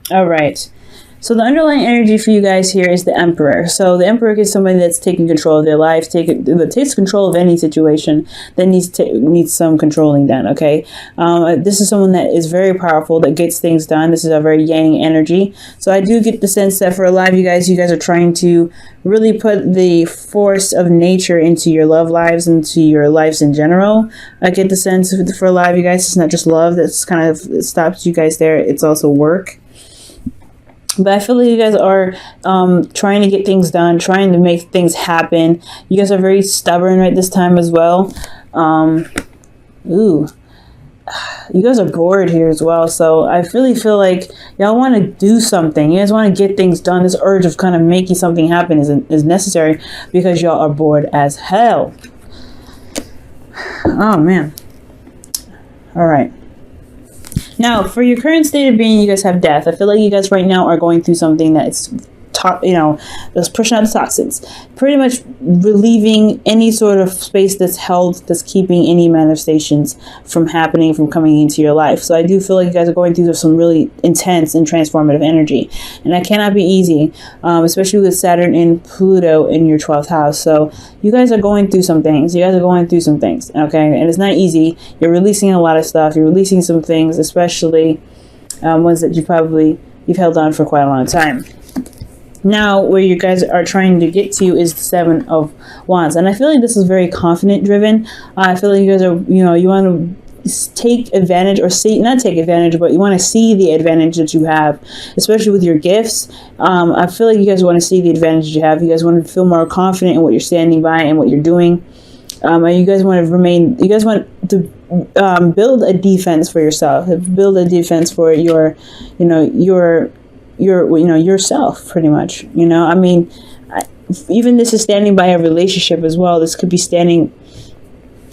All right. So the underlying energy for you guys here is the Emperor. So the Emperor is somebody that's taking control of their life, that takes control of any situation that needs some controlling done. Okay, this is someone that is very powerful, that gets things done. This is a very yang energy. So I do get the sense that for a lot of you guys are trying to really put the force of nature into your love lives, into your lives in general. I get the sense for a lot of you guys, it's not just love that's kind of it stops you guys there. It's also work. But I feel like you guys are trying to get things done, trying to make things happen. You guys are very stubborn right this time as well. You guys are bored here as well. So I really feel like y'all want to do something. You guys want to get things done. This urge of kind of making something happen is necessary because y'all are bored as hell. Oh, man. All right. Now, for your current state of being, you guys have death. I feel like you guys right now are going through something that's that's pushing out the toxins, pretty much relieving any sort of space that's held, that's keeping any manifestations from happening, from coming into your life. So I do feel like you guys are going through some really intense and transformative energy, and that cannot be easy, especially with Saturn and Pluto in your 12th house. So you guys are going through some things. Okay, and it's not easy. You're releasing a lot of stuff. You're releasing some things, especially ones that you've held on for quite a long time. Now, where you guys are trying to get to is the Seven of Wands. And I feel like this is very confident driven. I feel like you guys are, you want to take advantage, or not take advantage, but you want to see the advantage that you have, especially with your gifts. I feel like you guys want to see the advantage you have. You guys want to feel more confident in what you're standing by and what you're doing. And you guys want to build a defense for yourself, build a defense for yourself, pretty much. Even this is standing by a relationship as well. This could be standing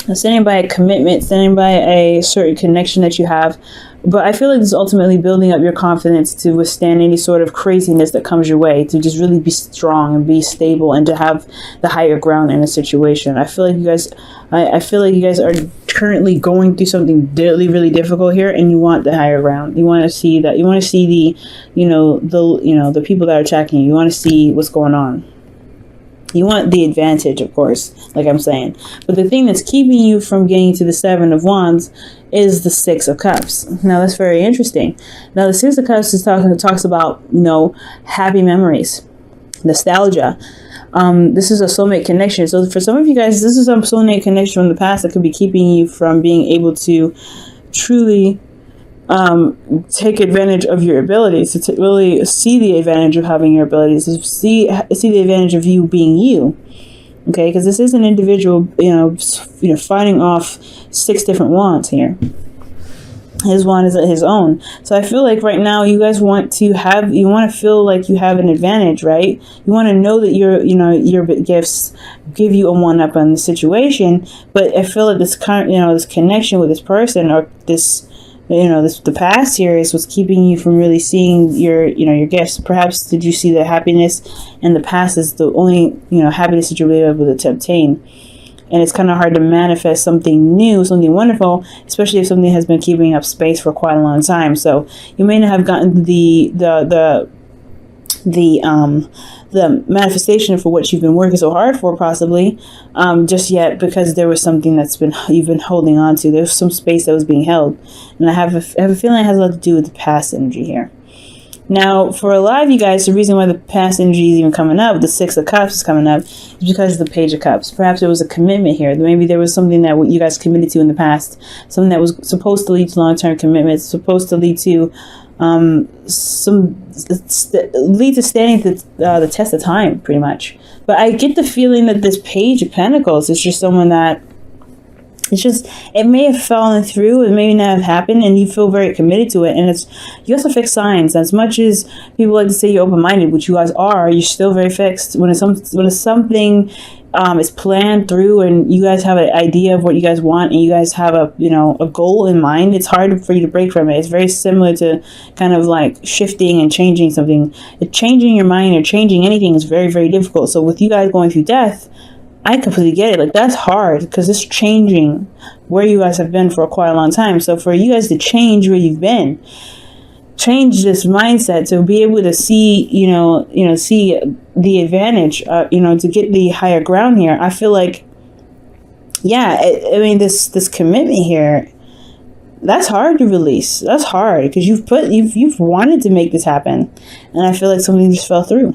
by a commitment, standing by a certain connection that you have. But I feel like this is ultimately building up your confidence to withstand any sort of craziness that comes your way, to just really be strong and be stable and to have the higher ground in a situation. I feel like you guys are currently going through something really, really difficult here, and you want the higher ground. You want to see that. You want to see the people that are attacking you. You want to see what's going on. You want the advantage, of course, like I'm saying. But the thing that's keeping you from getting to the Seven of Wands is the Six of Cups. Now, that's very interesting. Now, the Six of Cups talks about, happy memories, nostalgia. This is a soulmate connection. So for some of you guys, this is a soulmate connection from the past that could be keeping you from being able to truly take advantage of your abilities, to really see the advantage of having your abilities, to see the advantage of you being you. Okay, because this is an individual, fighting off 6 different wands here. His wand is his own. So I feel like right now you guys want to feel like you have an advantage, right? You want to know that your gifts give you a one-up on the situation. But I feel like this this connection with this person, or the past here is what's keeping you from really seeing your gifts. Perhaps did you see the happiness in the past is the only, happiness that you'll be able to obtain. And it's kind of hard to manifest something new, something wonderful, especially if something has been keeping up space for quite a long time. So you may not have gotten the manifestation for what you've been working so hard for, possibly, just yet, because there was something you've been holding on to. There's some space that was being held, and I have a feeling it has a lot to do with the past energy here. Now, for a lot of you guys, the reason why the past energy is even coming up, the Six of Cups is coming up, is because of the Page of Cups. Perhaps there was a commitment here. Maybe there was something that you guys committed to in the past, something that was supposed to lead to long-term commitments, supposed to lead to standing the test of time, pretty much. But I get the feeling that this Page of Pentacles is just someone that it may have fallen through, it may not have happened, and you feel very committed to it. And you also fix signs. As much as people like to say you're open-minded, which you guys are, you're still very fixed. When it's something is planned through, and you guys have an idea of what you guys want, and you guys have a goal in mind, it's hard for you to break from it. It's very similar to kind of like shifting and changing something. Changing your mind or changing anything is very, very difficult. So with you guys going through death, I completely get it. Like, that's hard because it's changing where you guys have been for quite a long time. So for you guys to change where you've been, change this mindset to be able to see, see the advantage, to get the higher ground here. I feel like, yeah, I mean, this commitment here, that's hard to release. That's hard because you've wanted to make this happen, and I feel like something just fell through.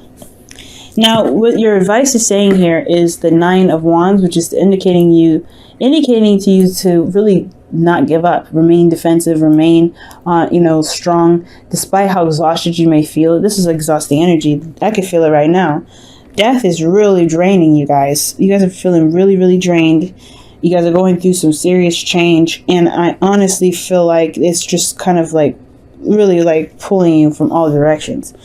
Now, what your advice is saying here is the 9 of Wands, which is indicating to you to really not give up, remain defensive, remain, strong, despite how exhausted you may feel. This is exhausting energy. I can feel it right now. Death is really draining you guys. You guys are feeling really, really drained. You guys are going through some serious change, and I honestly feel like it's just kind of like really like pulling you from all directions.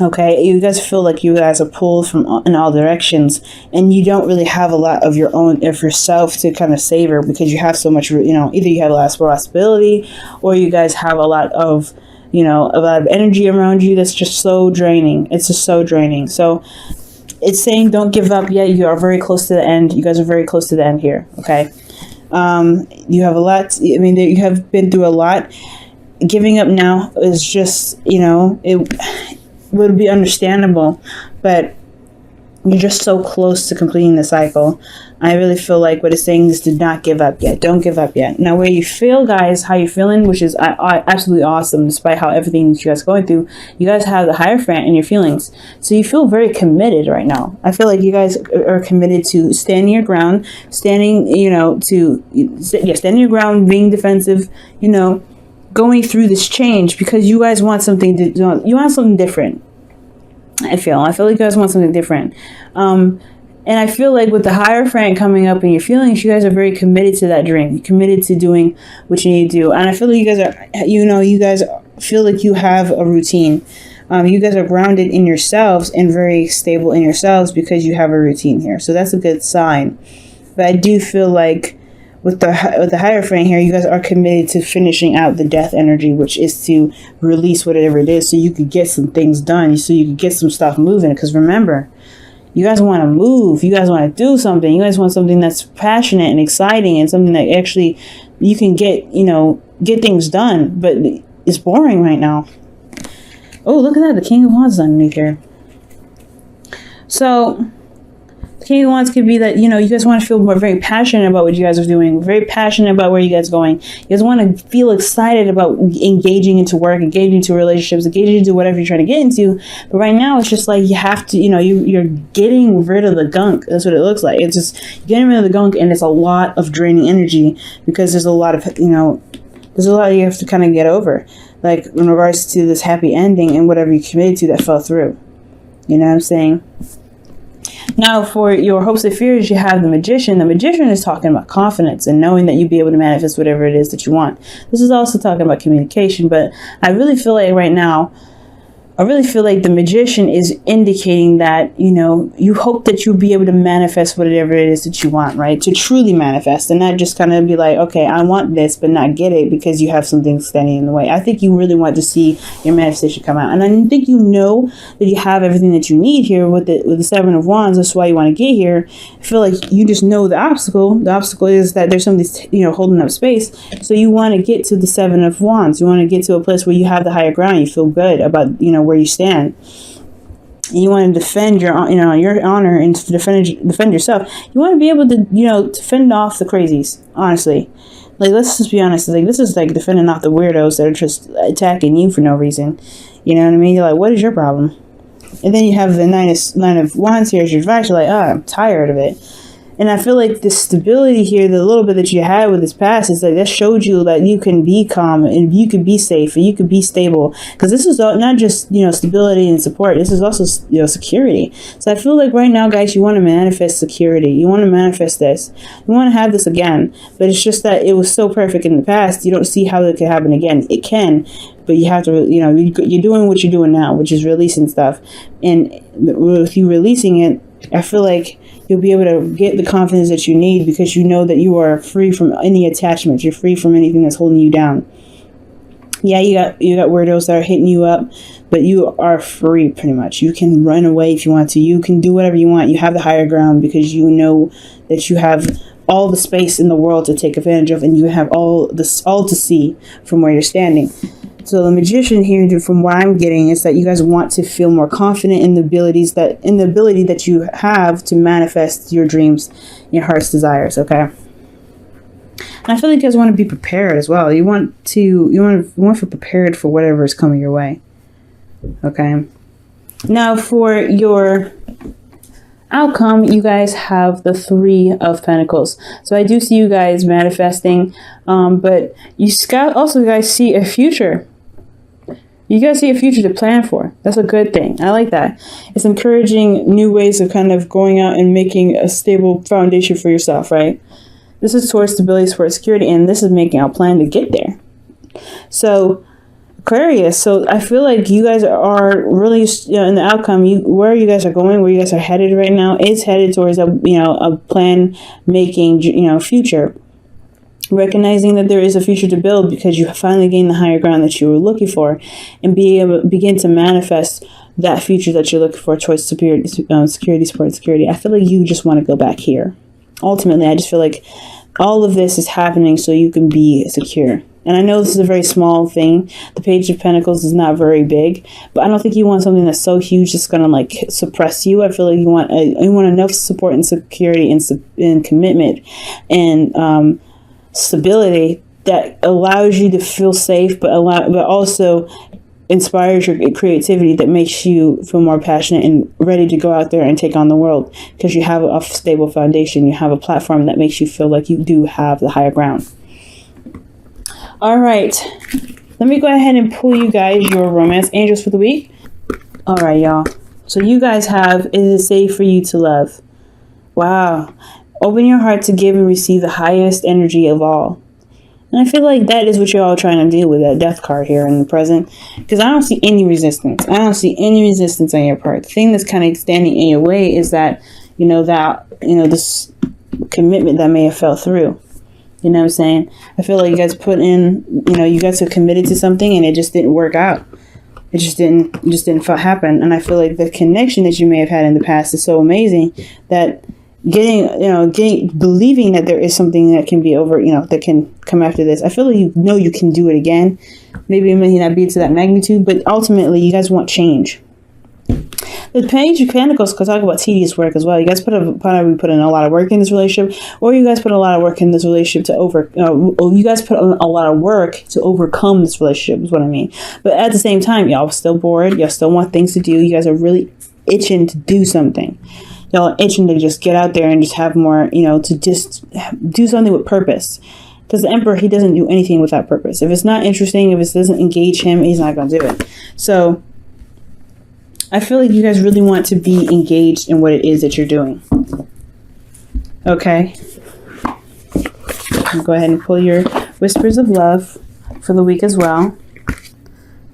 Okay, you guys feel like you guys are pulled from in all directions, and you don't really have a lot of yourself to kind of savor because you have so much, either you have a lot of responsibility, or you guys have a lot of, a lot of energy around you that's just so draining. It's just so draining. So it's saying don't give up yet. You are very close to the end. You guys are very close to the end here. Okay, you have a lot. You have been through a lot. Giving up now is just, it would be understandable, but you're just so close to completing the cycle. I really feel like what it's saying is do not give up yet. Don't give up yet. Now, where you feel, guys, how you're feeling, which is absolutely awesome, despite how everything that you guys are going through, you guys have the Hierophant in your feelings. So you feel very committed right now. I feel like you guys are committed to standing your ground, standing your ground, being defensive, going through this change because you guys want something different. I feel like you guys want something different. And I feel like with the Hierophant coming up in your feelings, you guys are very committed to that dream. You're committed to doing what you need to do. And I feel like you guys are, you guys feel like you have a routine. You guys are grounded in yourselves and very stable in yourselves because you have a routine here. So that's a good sign. But I do feel like with the Hierophant here, you guys are committed to finishing out the death energy, which is to release whatever it is so you could get some things done, so you could get some stuff moving. Because remember, you guys want to move. You guys want to do something. You guys want something that's passionate and exciting and something that actually you can get things done. But it's boring right now. Oh, look at that. The King of Wands is underneath here. So King of Wands could be that, you guys want to feel very passionate about what you guys are doing, very passionate about where you guys are going. You guys want to feel excited about engaging into work, engaging into relationships, engaging into whatever you're trying to get into. But right now, it's just like you have to, you're getting rid of the gunk. That's what it looks like. It's just getting rid of the gunk, and it's a lot of draining energy because there's a lot of, there's a lot you have to kind of get over. Like in regards to this happy ending and whatever you committed to that fell through. You know what I'm saying? Now, for your hopes and fears, you have the Magician. The Magician is talking about confidence and knowing that you'll be able to manifest whatever it is that you want. This is also talking about communication, but I really feel like right now, the Magician is indicating that, you hope that you'll be able to manifest whatever it is that you want, right? To truly manifest and not just kind of be like, okay, I want this, but not get it because you have something standing in the way. I think you really want to see your manifestation come out. And I think that you have everything that you need here with the 7 of Wands. That's why you want to get here. I feel like you just know the obstacle. The obstacle is that there's something, holding up space. So you want to get to the 7 of Wands. You want to get to a place where you have the higher ground. You feel good about, where you stand, and you want to defend your honor and to defend yourself. You want to be able to to fend off the crazies. Honestly, like, let's just be honest. Like, this is like defending off the weirdos that are just attacking you for no reason. You know what I mean? You're like, what is your problem? And then you have the 9 of Wands here as your advice. You're like, I'm tired of it. And I feel like the stability here, the little bit that you had with this past, is like that showed you that you can be calm and you can be safe and you can be stable. Because this is not just, stability and support. This is also, security. So I feel like right now, guys, you want to manifest security. You want to manifest this. You want to have this again. But it's just that it was so perfect in the past. You don't see how it could happen again. It can. But you have to, you're doing what you're doing now, which is releasing stuff. And with you releasing it, I feel like you'll be able to get the confidence that you need because you know that you are free from any attachments. You're free from anything that's holding you down. Yeah, you got weirdos that are hitting you up, but you are free pretty much. You can run away if you want to. You can do whatever you want. You have the higher ground because you know that you have all the space in the world to take advantage of, and you have all to see from where you're standing. So the Magician here, from what I'm getting, is that you guys want to feel more confident in the ability that you have to manifest your dreams, your heart's desires. Okay. And I feel like you guys want to be prepared as well. You want to feel prepared for whatever is coming your way. Okay. Now for your outcome, you guys have the Three of Pentacles. So I do see you guys manifesting, but you also guys see a future. You guys see a future to plan for. That's a good thing. I like that. It's encouraging new ways of kind of going out and making a stable foundation for yourself, right? This is towards stability, towards security, and this is making a plan to get there. So Aquarius, so I feel like you guys are really, in the outcome, where you guys are going, where you guys are headed right now, is headed towards a plan making, future. Recognizing that there is a future to build because you finally gained the higher ground that you were looking for, and be able to begin to manifest that future that you're looking for towards security, support, security. I feel like you just want to go back here. Ultimately, I just feel like all of this is happening so you can be secure. And I know this is a very small thing. The Page of Pentacles is not very big, but I don't think you want something that's so huge that's going to suppress you. I feel like you want enough support and security and commitment and stability that allows you to feel safe, but also inspires your creativity, that makes you feel more passionate and ready to go out there and take on the world, because you have a stable foundation. You have a platform that makes you feel like you do have the higher ground. All right, let me go ahead and pull you guys your romance angels for the week. All right, y'all. So you guys have, it is safe for you to love. Wow. Open your heart to give and receive the highest energy of all. And I feel like that is what you're all trying to do with that death card here in the present. Because I don't see any resistance. I don't see any resistance on your part. The thing that's kind of standing in your way is that, this commitment that may have fell through. You know what I'm saying? I feel like you guys you guys are committed to something and it just didn't work out. It just didn't happen. And I feel like the connection that you may have had in the past is so amazing that believing that there is something that can be over, that can come after this. I feel like you can do it again. Maybe it may not be to that magnitude, but ultimately you guys want change. The Page of Pentacles could talk about tedious work as well. You guys put in a lot of work in this relationship, or you guys put a lot of work in this relationship to overcome this relationship is what I mean. But at the same time, y'all still bored. Y'all still want things to do. You guys are really itching to do something. Y'all are itching to just get out there and just have more, to just do something with purpose. Because the Emperor, he doesn't do anything without purpose. If it's not interesting, if it doesn't engage him, he's not going to do it. So I feel like you guys really want to be engaged in what it is that you're doing. Okay. I'll go ahead and pull your Whispers of Love for the week as well.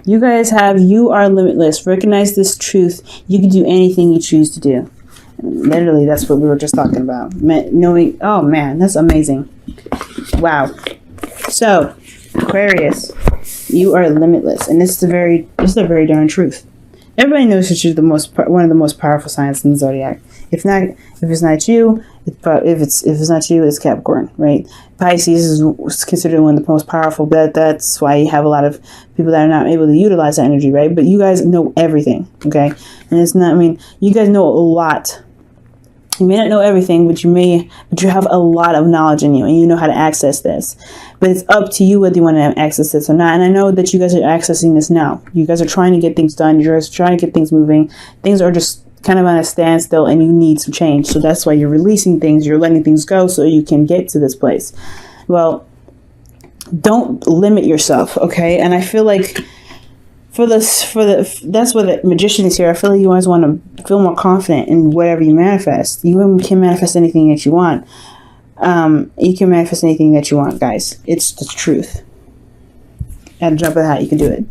You guys you are limitless. Recognize this truth. You can do anything you choose to do. Literally, that's what we were just talking about. Oh man, that's amazing. Wow. So, Aquarius, you are limitless. And this is the very darn truth. Everybody knows that you're one of the most powerful signs in the zodiac. If it's not you, it's Capricorn, right? Pisces is considered one of the most powerful. That's why you have a lot of people that are not able to utilize that energy, right? But you guys know everything, okay? And it's not. You guys know a lot. You may not know everything, but you have a lot of knowledge in you, and you know how to access this. But it's up to you whether you want to access this or not. And I know that you guys are accessing this now. You guys are trying to get things done. You're just trying to get things moving. Things are just kind of on a standstill, and you need some change. So that's why you're releasing things. You're letting things go so you can get to this place. Well, don't limit yourself, okay? And I feel like that's what the Magician is here. I feel like you always want to feel more confident in whatever you manifest. You can manifest anything that you want. You can manifest anything that you want, guys. It's the truth. At a drop of a hat, you can do it.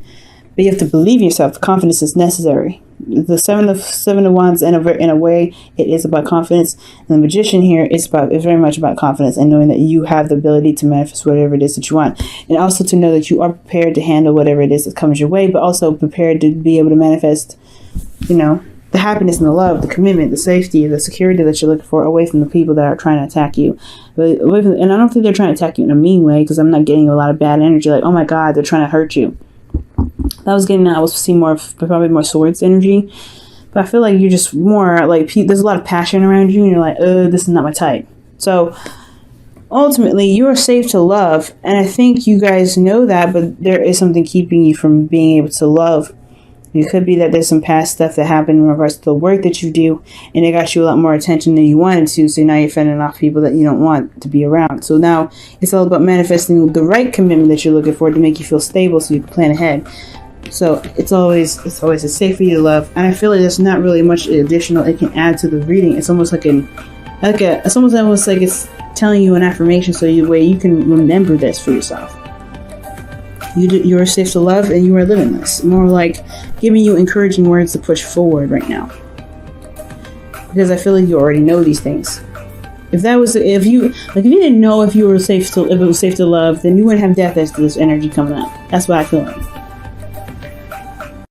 But you have to believe in yourself. The confidence is necessary. The seven of wands, in a way, it is about confidence. And the Magician here is very much about confidence and knowing that you have the ability to manifest whatever it is that you want, and also to know that you are prepared to handle whatever it is that comes your way, but also prepared to be able to manifest, the happiness and the love, the commitment, the safety, the security that you're looking for away from the people that are trying to attack you. And I don't think they're trying to attack you in a mean way, because I'm not getting a lot of bad energy like, oh my God, they're trying to hurt you. That was getting, I was seeing more of probably more swords energy. But I feel like you're just more like, there's a lot of passion around you, and you're like, this is not my type. So ultimately, you are safe to love, and I think you guys know that, but there is something keeping you from being able to love. It could be that there's some past stuff that happened in regards to the work that you do, and it got you a lot more attention than you wanted to, so now you're fending off people that you don't want to be around. So now it's all about manifesting the right commitment that you're looking for to make you feel stable so you can plan ahead. So it's always safe for you to love, and I feel like there's not really much additional it can add to the reading. It's almost like it's almost like it's telling you an affirmation, so you can remember this for yourself. You are safe to love, and you are limitless. More like giving you encouraging words to push forward right now, because I feel like you already know these things. If you didn't know if it was safe to love, then you wouldn't have death as this energy coming up. That's what I feel like.